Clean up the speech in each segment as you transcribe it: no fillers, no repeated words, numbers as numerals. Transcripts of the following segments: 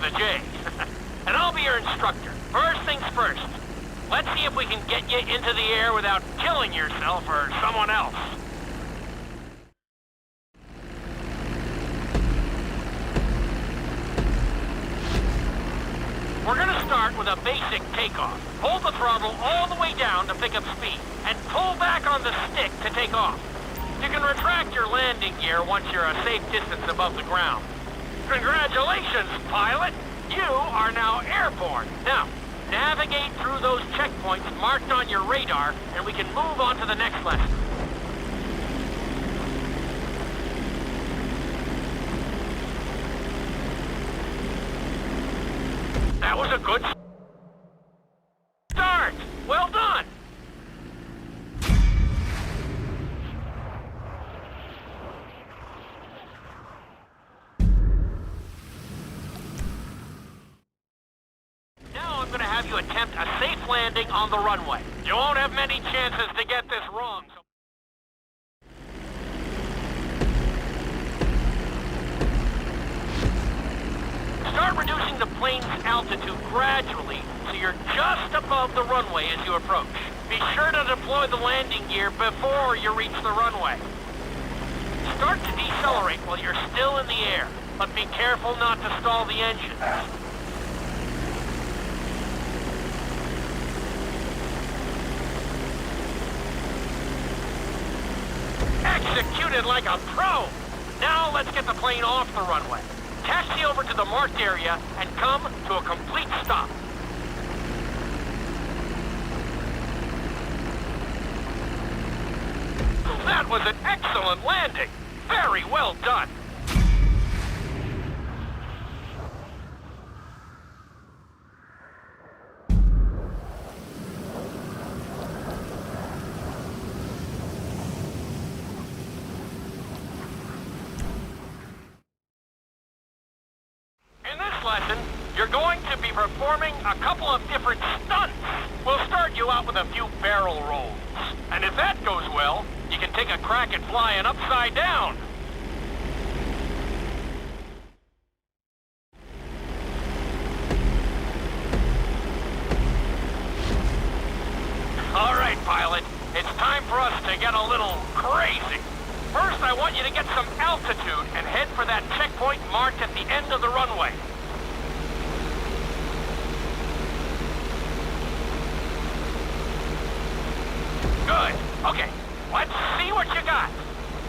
with a J. And I'll be your instructor. First things first. Let's see if we can get you into the air without killing yourself or someone else. We're gonna start with a basic takeoff. Hold the throttle all the way down to pick up speed, and pull back on the stick to take off. You can retract your landing gear once you're a safe distance above the ground. Congratulations, pilot! You are now airborne. Now, navigate through those checkpoints marked on your radar, and we can move on to the next lesson. That was a good start. Well done. Now I'm going to have you attempt a safe landing on the runway. You won't have many chances to get this wrong. Start reducing the plane's altitude gradually so you're just above the runway as you approach. Be sure to deploy the landing gear before you reach the runway. Start to decelerate while you're still in the air, but be careful not to stall the engines. Executed like a pro! Now let's get the plane off the runway. Taxi over to the marked area and come to a complete stop. That was an excellent landing. Very well done. Lesson, you're going to be performing a couple of different stunts. We'll start you out with a few barrel rolls. And if that goes well, you can take a crack at flying upside down. All right, pilot. It's time for us to get a little crazy. First, I want you to get some altitude and head for that checkpoint marked at the end of the runway. Good. Okay, let's see what you got.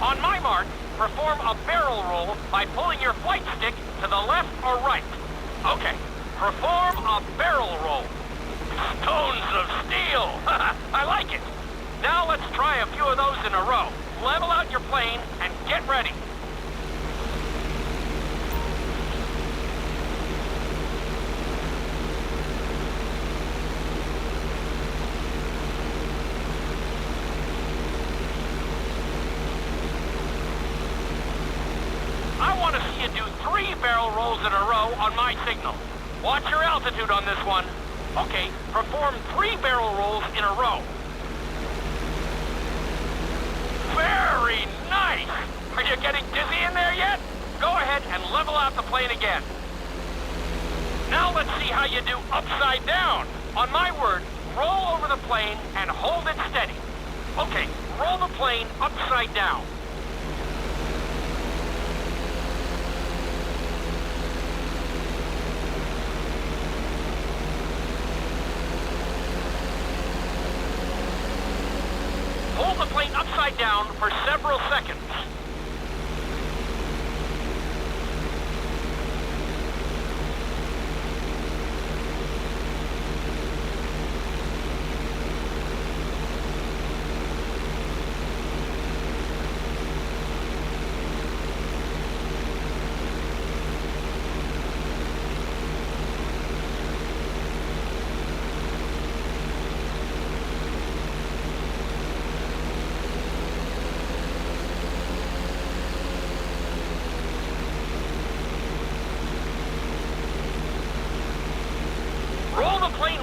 On my mark, perform a barrel roll by pulling your flight stick to the left or right. Okay, perform a barrel roll. Stones of steel. I like it. Now let's try a few of those in a row. Level out your plane and get ready. I want to see you do 3 barrel rolls in a row on my signal. Watch your altitude on this one. Okay, perform 3 barrel rolls in a row. Very nice! Are you getting dizzy in there yet? Go ahead and level out the plane again. Now let's see how you do upside down. On my word, roll over the plane and hold it steady. Okay, roll the plane upside down. Hold the plane upside down for several seconds.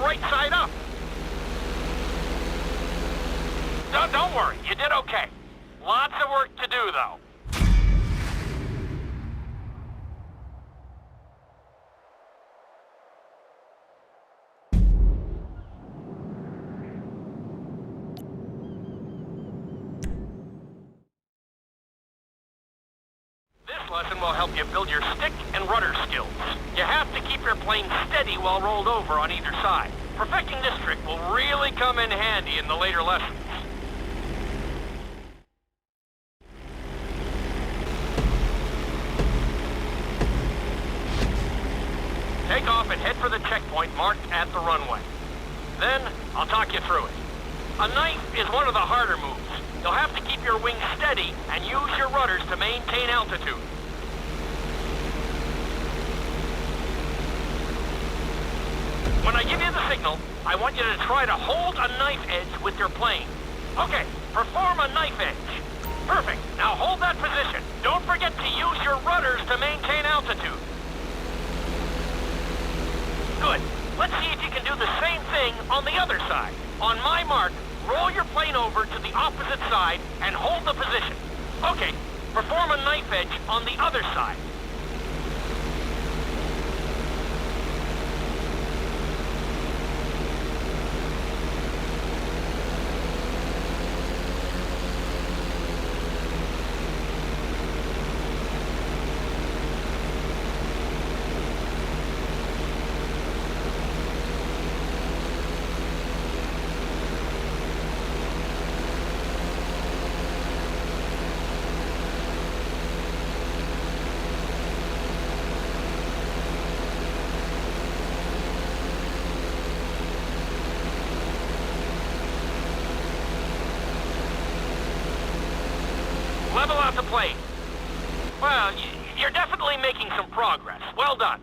Right side up. Don't worry, you did okay. Lots of work to do, though. 「help you build your stick and rudder skills. You have to keep your plane steady while rolled over on either side. Perfecting this trick will really come in handy in the later lessons. Take off and head for the checkpoint marked at the runway. Then, I'll talk you through it. A knife is one of the harder moves. You'll have to keep your wings steady and use your rudders to maintain altitude. When I give you the signal, I want you to try to hold a knife edge with your plane. Okay, perform a knife edge. Perfect. Now hold that position. Don't forget to use your rudders to maintain altitude. Good. Let's see if you can do the same thing on the other side. On my mark, roll your plane over to the opposite side and hold the position. Okay, perform a knife edge on the other side. Level out the plane. Well, you're definitely making some progress. Well done.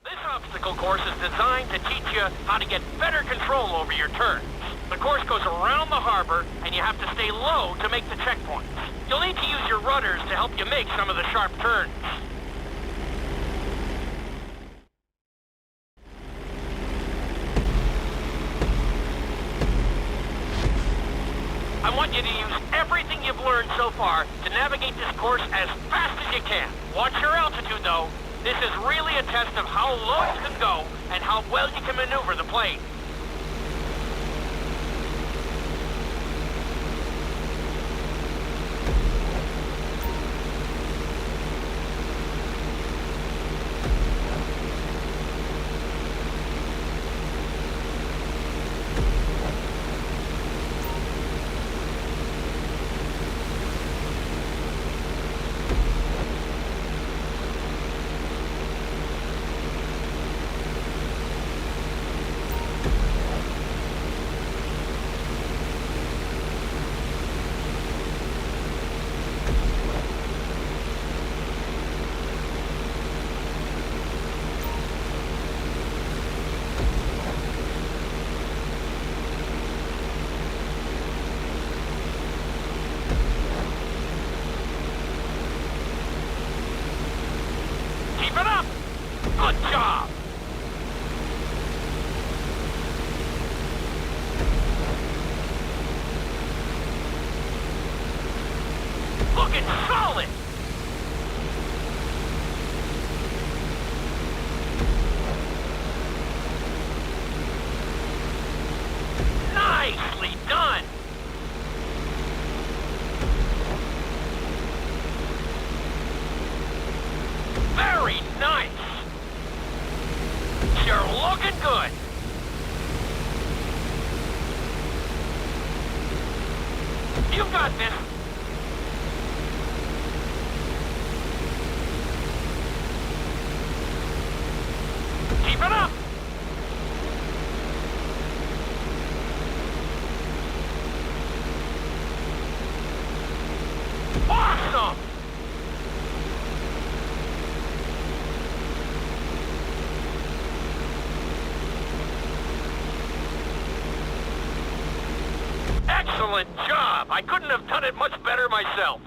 This obstacle course is designed to teach you how to get better control over your turns. The course goes around the harbor, and you have to stay low to make the checkpoints. You'll need to use your rudders to help you make some of the sharp turns. I want you to use everything you've learned so far to navigate this course as fast as you can. Watch your altitude, though. This is really a test of how low you can go and how well you can maneuver the plane. Good job! Looking solid! Nicely done! Very nice! You're looking good! You've got this! Keep it up! Awesome! Excellent job! I couldn't have done it much better myself.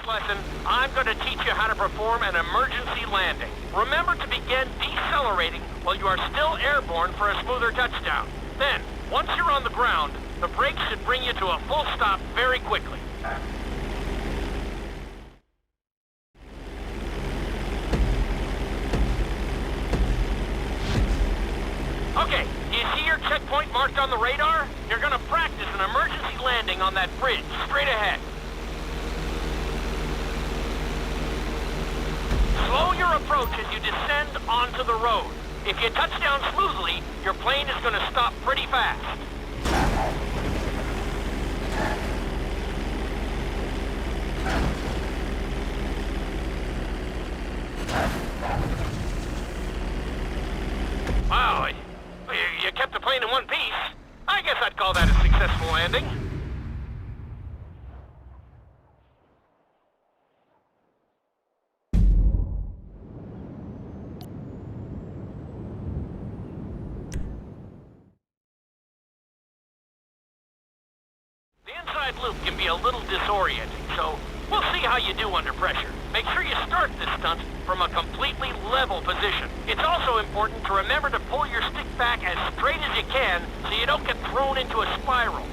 lesson, I'm going to teach you how to perform an emergency landing. Remember to begin decelerating while you are still airborne for a smoother touchdown. Then, once you're on the ground, the brakes should bring you to a full stop very quickly. Okay, do you see your checkpoint marked on the radar? You're going to practice an emergency landing on that bridge, straight ahead. Slow your approach as you descend onto the road. If you touch down smoothly, your plane is going to stop pretty fast. Wow, you kept the plane in one piece. I guess I'd call that a successful landing. The inside loop can be a little disorienting, so we'll see how you do under pressure. Make sure you start this stunt from a completely level position. It's also important to remember to pull your stick back as straight as you can so you don't get thrown into a spiral.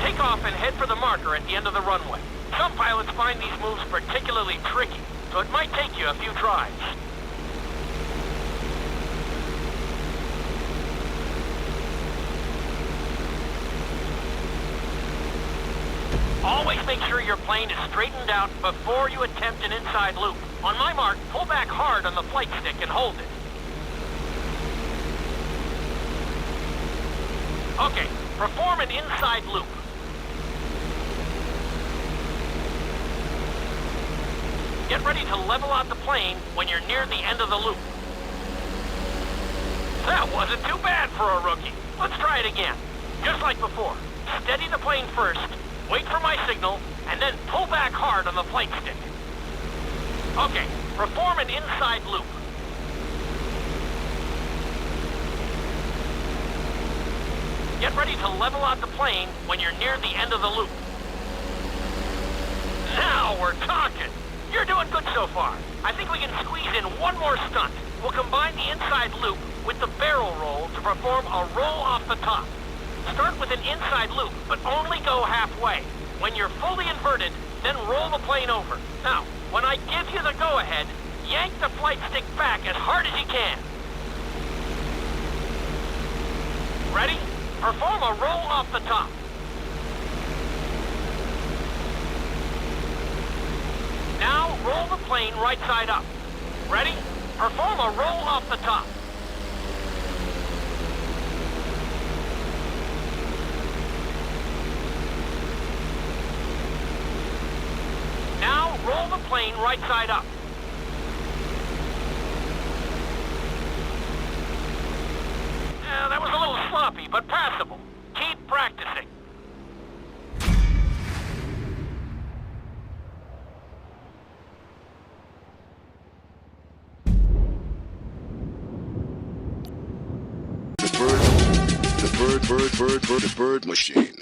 Take off and head for the marker at the end of the runway. Some pilots find these moves particularly tricky, so it might take you a few tries. Always make sure your plane is straightened out before you attempt an inside loop. On my mark, pull back hard on the flight stick and hold it. Okay, perform an inside loop. Get ready to level out the plane when you're near the end of the loop. That wasn't too bad for a rookie. Let's try it again. Just like before. Steady the plane first, wait for my signal, and then pull back hard on the flight stick. Okay, perform an inside loop. Get ready to level out the plane when you're near the end of the loop. Now we're talking. You're doing good so far. I think we can squeeze in one more stunt. We'll combine the inside loop with the barrel roll to perform a roll off the top. Start with an inside loop, but only go halfway. When you're fully inverted, then roll the plane over. Now, when I give you the go-ahead, yank the flight stick back as hard as you can. Ready? Perform a roll off the top. Now, roll the plane right side up. Ready? Perform a roll off the top. Now, roll the plane right side up. That was a little sloppy, but passable. Keep practicing. The bird machine.